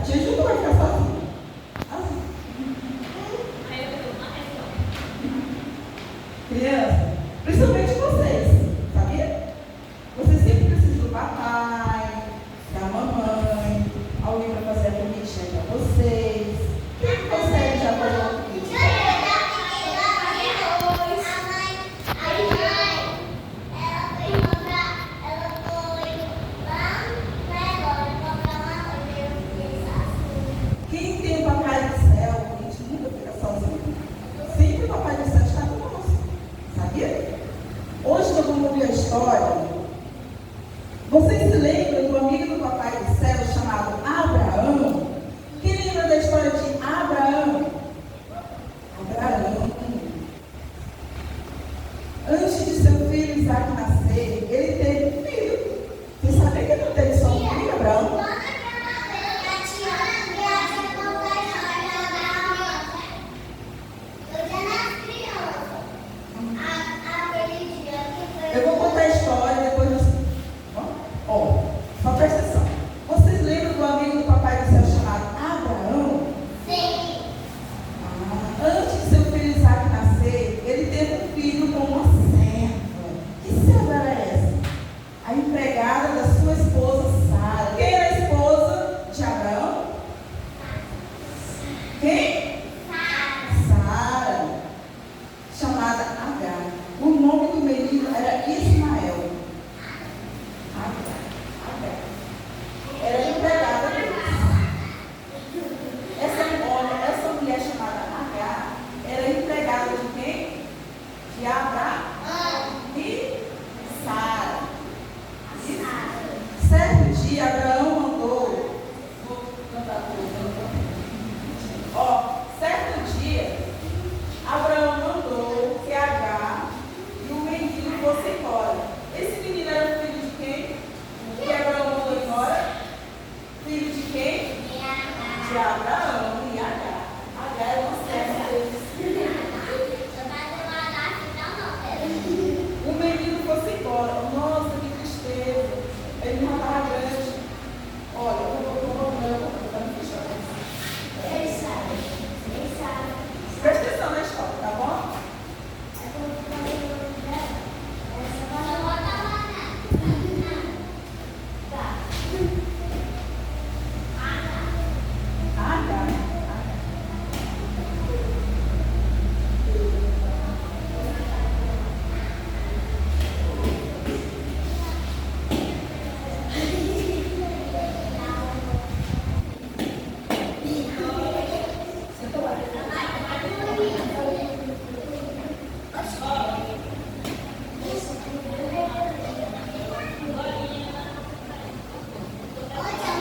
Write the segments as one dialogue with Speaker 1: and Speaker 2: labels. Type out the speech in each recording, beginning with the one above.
Speaker 1: Tia Ju não vai ficar sozinha. Criança, principalmente vocês, sabia? Vocês sempre precisam do papai, da mamãe, alguém para fazer a comidinha para vocês. Quem consegue já fazer uma comidinha? Quem tem o Papai do Céu, a gente nunca fica sozinho. Sempre o Papai do Céu está conosco. Sabia? Hoje nós vamos ouvir a história. Vocês se lembram do amigo do Papai do Céu chamado Abraão? Quem lembra da história de Abraão? Abraão, antes de seu filho Isaac nascer, ele teve um filho. Você sabia que ele não teve só um filho, Abraão? Eu vou contar a história depois você. Ó, só presta atenção. Vocês lembram do amigo do Papai do Céu chamado Abraão?
Speaker 2: Sim.
Speaker 1: Antes de seu filho Isaac nascer, ele teve um filho com uma serva. Que serva era essa? A empregada da sua esposa Sara. Quem era a esposa de Abraão? Quem? Sara. Chamada Agar. O nome do menino era Ismael. Agar. Era empregada deles. Essa mulher chamada Agar era empregada de quem? De Abraão e Sara. Certo dia, Abraão mandou. Vou cantar tudo. Ó, certo dia, Abraão mandou que Agar e o menino fossem embora. Esse menino era filho de quem? Que Abraão mandou embora? Filho de quem? De Abraão e Agar. Agar era uma serva deles. O menino fosse embora. Nossa, que tristeza. Ele não estava grande. Olha, eu vou botar no fechado. Presta atenção na história, tá bom? Agar.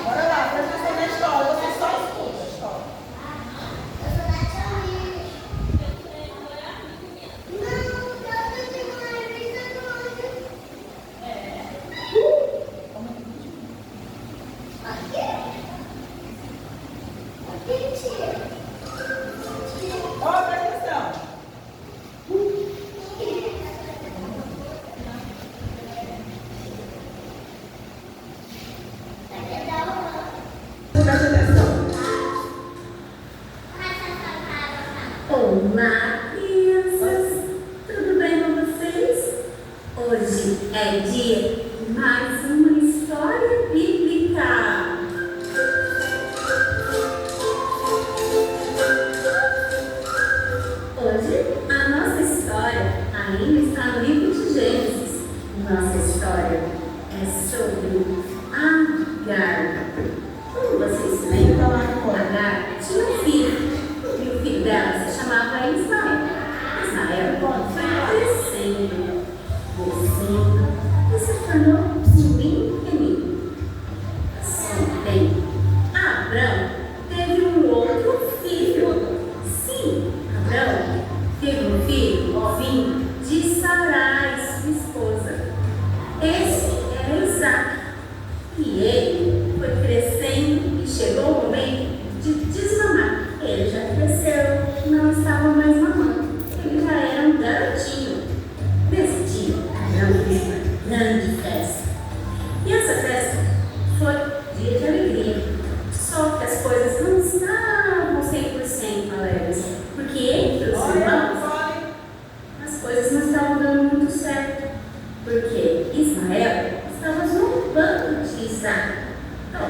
Speaker 1: Bora lá, presta atenção na história. Você só escuta a história. Ó, presta atenção. Presta atenção.
Speaker 2: Olá, crianças! Tudo bem com vocês? Hoje é dia de mais uma história bíblica.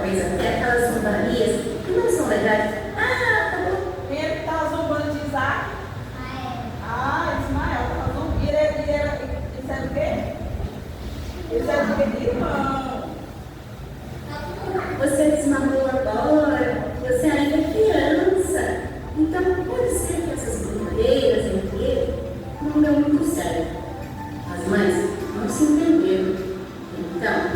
Speaker 2: talvez até aquelas zombarias que não são legais. Ah, tá bom.
Speaker 1: Quem é que estava zombando de Isaac? Ismael estava zombando. Eles eram o quê? Eles eram o quê? Irmão.
Speaker 2: Você desmamou agora, você ainda é criança. Então pode ser que essas brincadeiras entre eles não deu muito certo. As mães não se entenderam. Então,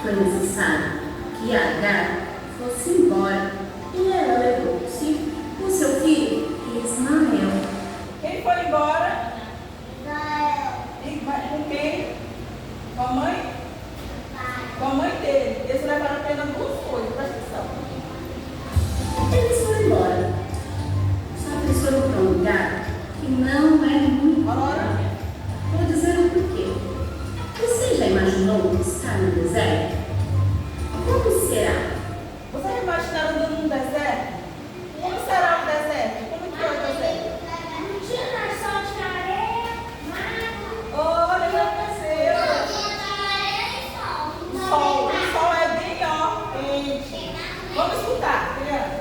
Speaker 2: foi necessário que Agar fosse embora e ela levou consigo o seu filho Ismael.
Speaker 1: Quem foi embora? Com quem? Com a mãe? Com a mãe dele. Eles levaram apenas duas coisas, presta atenção.
Speaker 2: Eles foram embora. Só que eles foram para um lugar que não é muito
Speaker 1: Ora.
Speaker 2: Vou dizer o porquê. Você já imaginou estar no deserto? Como será?
Speaker 1: Você já imaginaram andando num deserto? Como será o deserto? Como que é o deserto?
Speaker 3: Não tinha mais sol de areia, mato.
Speaker 1: Olha, já aconteceu. O sol é bem quente. Vamos escutar, criança.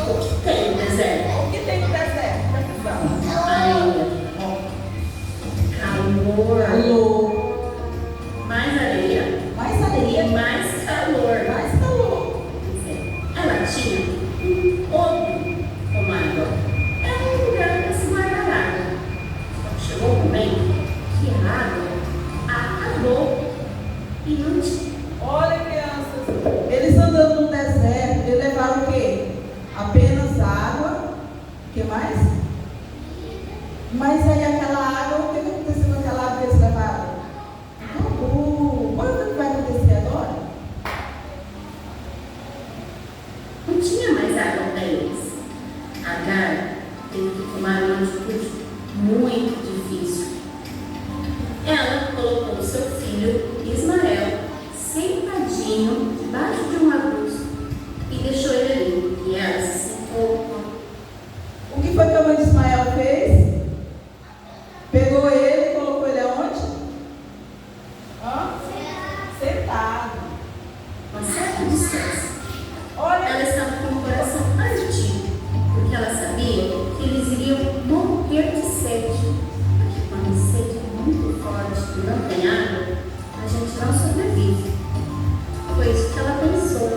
Speaker 2: O que tem no deserto?
Speaker 1: O que tem no deserto? Presta atenção.
Speaker 2: Areia. Calor. Mais areia.
Speaker 1: Mais areia,
Speaker 2: E mais calor.
Speaker 1: mais calor.
Speaker 2: Ela tinha um povo com água. Era um lugar para se guardar água. Só que chegou um momento que a água acabou e não tinha.
Speaker 1: Olha, crianças, eles andando no deserto, eles levaram o quê? Apenas água. O que mais? Mas aí aquela água, o que aconteceu com aquela água que eles levaram? Acabou. Olha o que vai acontecer agora?
Speaker 2: Não tinha mais água para eles. Agar teve que tomar uma atitude muito difícil. Ela colocou seu filho Ismael sentadinho debaixo de um arbusto e deixou ele ali. E ela se sentou.
Speaker 1: O que foi que a mãe de Ismael fez? Pegou ele e colocou ele aonde? Sentado.
Speaker 2: Uma certa distância.
Speaker 1: Olha,
Speaker 2: Ela estava com o coração partido, porque ela sabia que eles iriam morrer de sede. Porque quando a sede é muito forte e não tem água, a gente não sobrevive. Foi isso que ela pensou.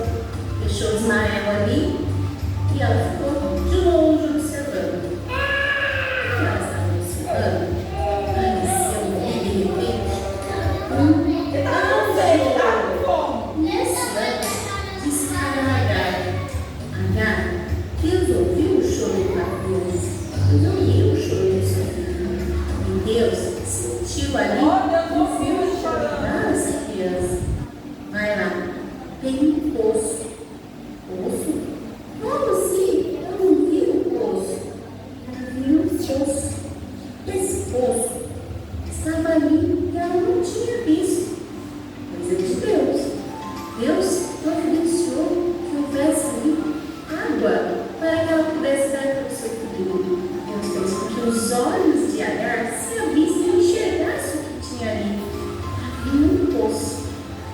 Speaker 2: Deixou Ismael ali e ela ficou de longe observando. Quando ela estava observando, apareceu de repente
Speaker 1: ele estava com sede, estava com fome.
Speaker 2: disse para Agar. Agar, Deus ouviu o choro da cruz. Deus ouviu o choro do seu filho. E Deus sentiu ali
Speaker 1: Oh, Deus
Speaker 2: o
Speaker 1: ouviu
Speaker 2: fio
Speaker 1: ele
Speaker 2: de
Speaker 1: chorando.
Speaker 2: chorar essa criança. Vai lá, tem um poço. Poço? Como assim? Eu não vi o poço. Ela viu um poço. Esse poço estava ali e ela não tinha visto. Mas é de Deus. Deus providenciou que houvesse ali água para que ela pudesse dar para o seu filho. Deus fez com que os olhos de Agar se abrissem e enxergassem o que tinha ali. Havia um poço.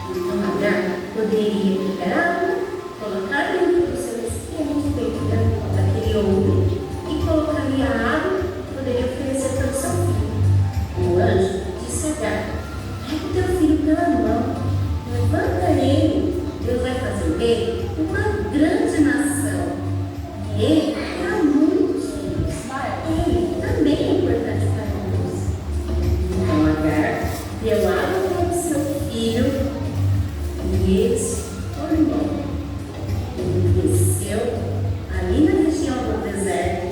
Speaker 2: Então Agar poderia pegar água, colocar dentro do seu recipiente dentro daquele ouro e colocaria a água que poderia oferecer para o seu filho. O anjo disse a Agar: pega o teu filho pela mão, levanta ele, Deus vai fazer dele uma grande nação. E ele terá muitos filhos. Ele também é importante para Deus. Então Agar deu água para o seu filho e ele se tornou. Ele cresceu ali na região do deserto.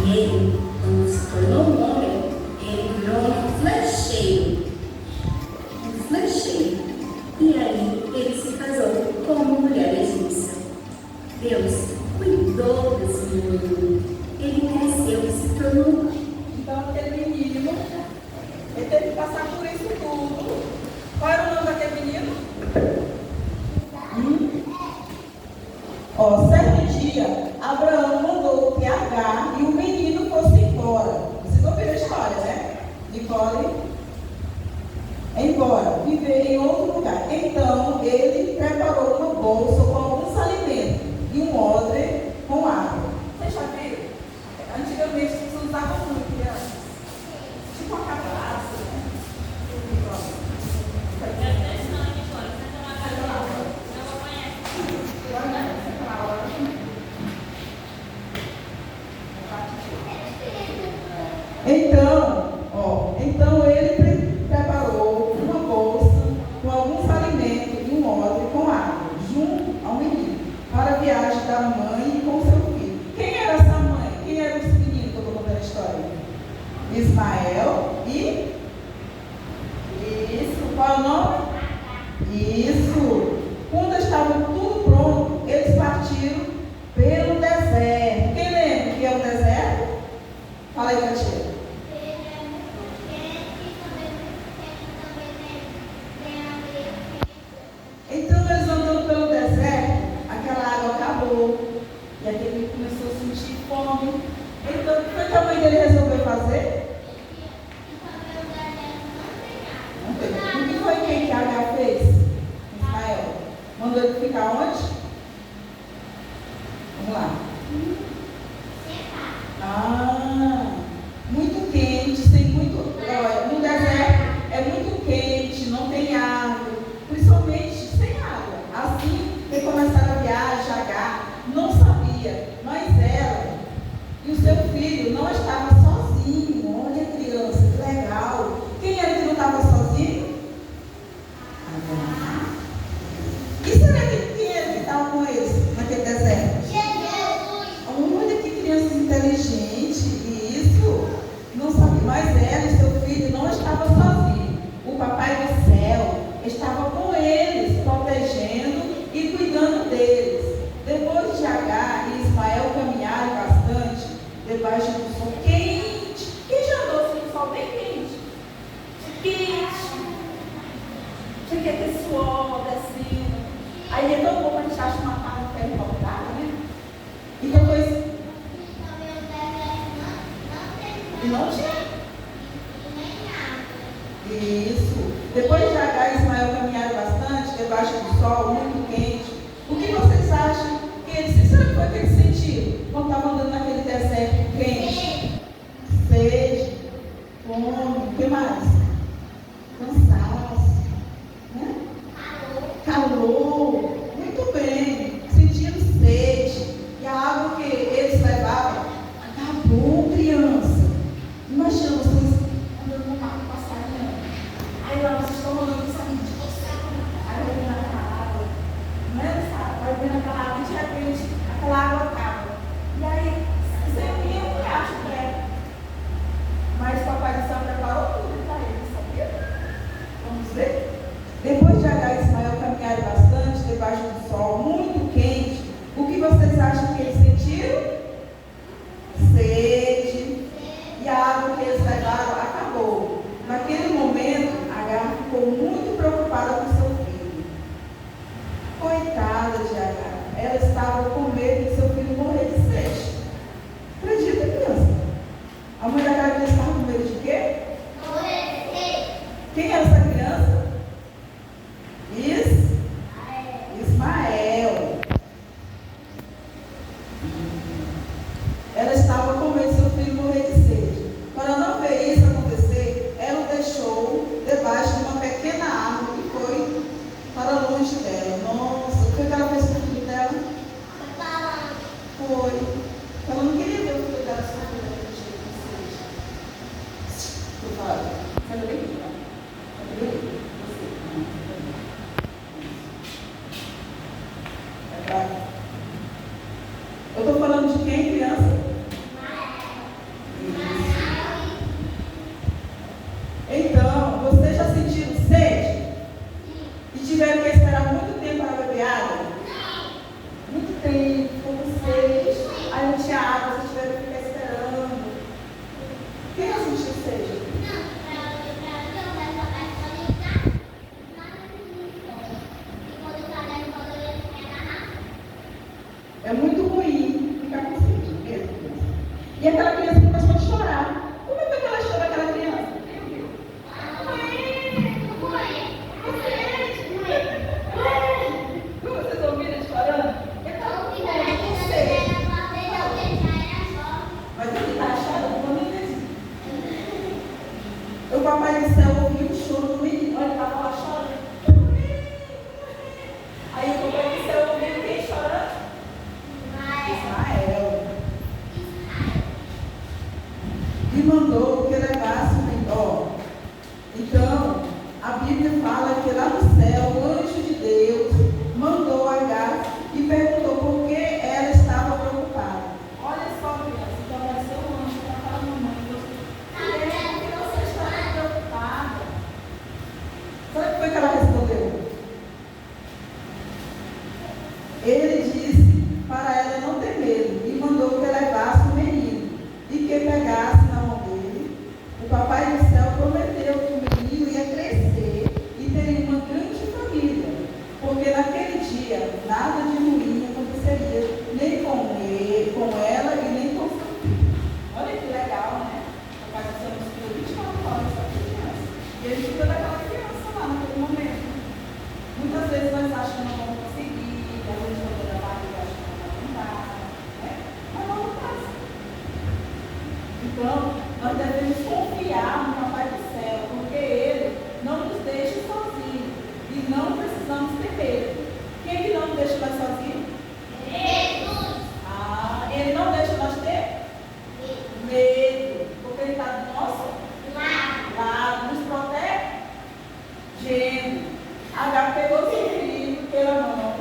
Speaker 2: E ele, quando se tornou um homem, ele virou um flecheiro. Um flecheiro. E aí ele se casou com uma mulher egípcia. Deus cuidou desse menino. Ele cresceu e se tornou.
Speaker 1: Então, aquele menino, ele teve que passar por isso tudo. Qual era o nome daquele menino? Certo dia, Abraão mandou que Agar e o menino fossem embora. Vocês ouviram a história, né? Nicole? Embora, viver em outro lugar. Então, ele preparou bolsa com alguns alimentos e um odre com água. Vocês já viram? Antigamente eles usavam muito crianças. Tipo uma cabaça, né? Então ele preparou uma bolsa com alguns alimentos e um odre com água, junto ao menino, para a viagem da mãe com seu filho. Quem era essa mãe? Quem era esse menino que eu estou contando a história? Ismael e... Isso, qual é o nome? Isso. Quando estava tudo pronto, eles partiram pelo deserto. Quem lembra o que é o deserto? Fala aí, Katia. Então eles andando pelo deserto, aquela água acabou. E aquele começou a sentir fome. Então o que foi que a mãe dele resolveu fazer? O que foi que Agar fez? Ismael. Mandou ele ficar onde? Vamos lá. Muito quente, sem muito. No deserto é muito quente, não tem água, principalmente sem água. Assim que começaram a viagem, Agar não sabia, mas ela e o seu filho não estavam sozinhos. Olha, criança, que legal. Quem era que não estava sozinho? Agar. E será que quem era que estava com eles naquele deserto? Olha que criança inteligente, isso, não sabia, mas ela e seu filho não estavam sozinhos. O papai do céu estava com eles, protegendo e cuidando deles. Depois de Agar e Ismael caminharem bastante, debaixo do sol quente. Quem já andou assim, no sol bem quente? Quente. Tinha que ter suor, descendo. Aí é tão bom, a gente acha uma carne que é empolgada, né? Então foi isso. E não tinha. Isso. Depois de Agar e Ismael caminharam bastante, debaixo do sol, muito quente. O que vocês acham que eles, será que foi que eles sentiram quando estavam andando naquele deserto quente? Sede, fome, o que mais? Cansaço, né? Calor. Muito bem. Sentiram sede. E a água que eles levavam acabou, criança. Imagina vocês andando no mar passarinho. Aí lá vocês estão andando com sabe de você. Aí vai vendo aquela água. Não é, sabe? Vai vendo aquela água e de repente aquela água acaba. E aí, sem um riacho perto. Mas o papai do céu preparou tudo para eles, sabia? Vamos ver? Depois de Agar e Ismael caminharem bastante debaixo do sol muito quente, o que vocês acham que eles sentiram? Sede. E a água que eles levaram acabou. Naquele momento, Agar ficou muito preocupada com seu filho. Coitada de Agar. Ela estava com medo de seu filho morrer de sede. Acredita, criança? A mãe daquela criança estava com medo de quê?
Speaker 3: Morrer de sede.
Speaker 1: Quem era essa criança? Ismael. Ela estava com medo de seu filho morrer de sede. Para não ver isso acontecer, ela o deixou debaixo de uma pequena árvore e foi para longe dela. Nossa, o que ela fez com o filho dela? Foi. Ela não queria ver o filho dela sofrer daquele jeito de sede. Eu falo, sabe bem que não? Sabe bem? Eu estou falando de quem, criança? Então, vocês já sentiram sede? E tiveram que esperar muito tempo para beber água? Muito tempo, com sede. Aí não tinha água, vocês tiveram que ficar esperando. Quem já sentiu sede? É muito ruim ficar com sede mesmo. E aquela criança começou a chorar. Como é que ela chorou, aquela criança? Como vocês ouviram? mandou que levasse o menor. Então, a Bíblia fala que lá no céu, o anjo de Deus mandou Agar e perguntou por que ela estava preocupada. Olha só, criança, então vai ser um anjo para falar, mamãe, por que você está preocupada? Sabe o que foi que ela respondeu? Ele disse para ela não ter medo e mandou que levasse o menino e que pegasse na mão dele. O papai do céu prometeu que o menino ia crescer e teria uma grande família, porque naquele dia nada de ruim aconteceria, nem com ele, com ela e nem com seu filho. Olha que legal, né? O papai do céu nos criou 24 horas para criança. E ele cuida daquela criança lá naquele momento. Muitas vezes nós achamos que não vamos conseguir, às vezes quando da barriga acha que não vai dar, né? Mas não acontece. Então, nós devemos confiar no Papai do Céu, porque Ele não nos deixa sozinhos e não precisamos ter medo. Quem que não nos deixa mais sozinhos?
Speaker 3: Jesus.
Speaker 1: Ele não deixa nós ter medo, porque Ele está do nosso lado, nos protegendo. Agar pegou seu filho pela mão.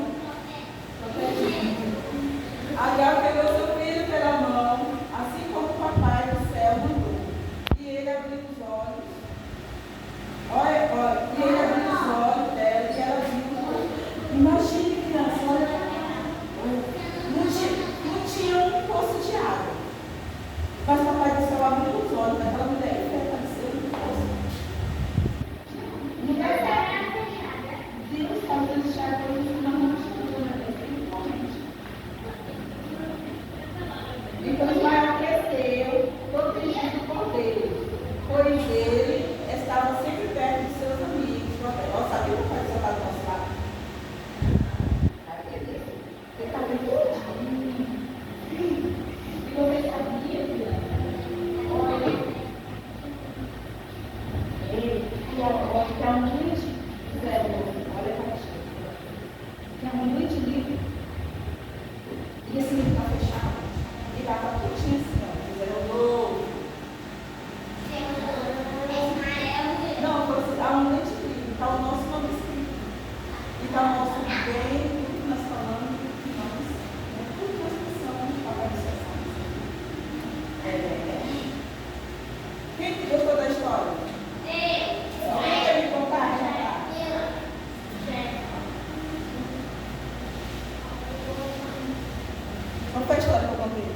Speaker 1: Agar pegou seu filho pela mão, assim como o papai do céu mandou. E ele abriu os olhos. Olha, e ele abriu os olhos dela e ela viu. Imagine, criança, olha. Não tinha um poço de água. Mas o papai do céu abriu os olhos daquela mulher e apareceu no poço. Deus pode deixar coisas na mão de Deus, principalmente. Então Ismael cresceu, protegido por Deus, pois ele estava sempre perto de seus amigos. Ela sabia que o pai do céu do nosso lado. Ele está bem curtinho. E você sabia, filha? Olha, ele está muito zero. Olha para ti. Tem uma noite livre. E esse livro está fechado. E estava curtinho assim, ó. Zero novo. Não, foi assim, há uma noite livre. Está o nosso nome escrito. E está o nosso bem, tudo que nós falamos, tudo que nós. Tudo que nós pensamos, papai do céu. Quem que gostou da história? Alguém quer me contar? Qual foi a história que eu contei?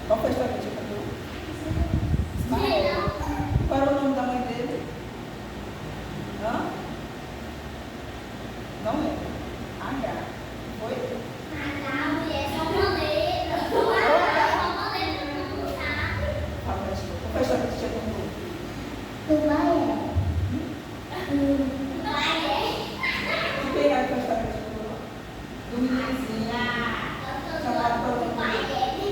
Speaker 1: Qual foi a história que eu te contei? Ismael. Qual era o nome da mãe dele? Hã? Não lembro. Agar. Foi? Qual foi a história que você contou? De quem era a história que você contou? Do meninozinho. Chamado pelo nome dele.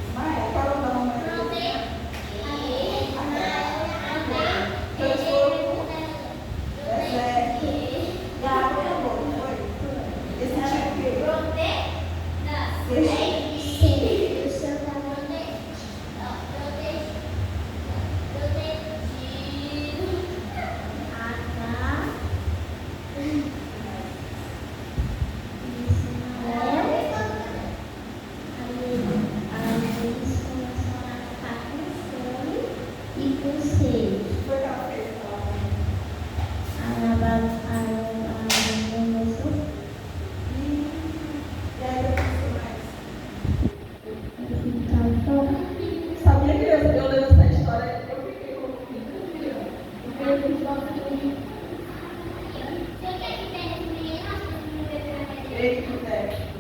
Speaker 1: Ismael. Qual era o nome dele? Deserto. E a água acabou, não foi? Esse tinha o quê? Foi que ela fez? E aí depois mais? Sabia que eu lendo essa história, eu fiquei confundida. Porque eu fiz uma coisa. Ele quiser.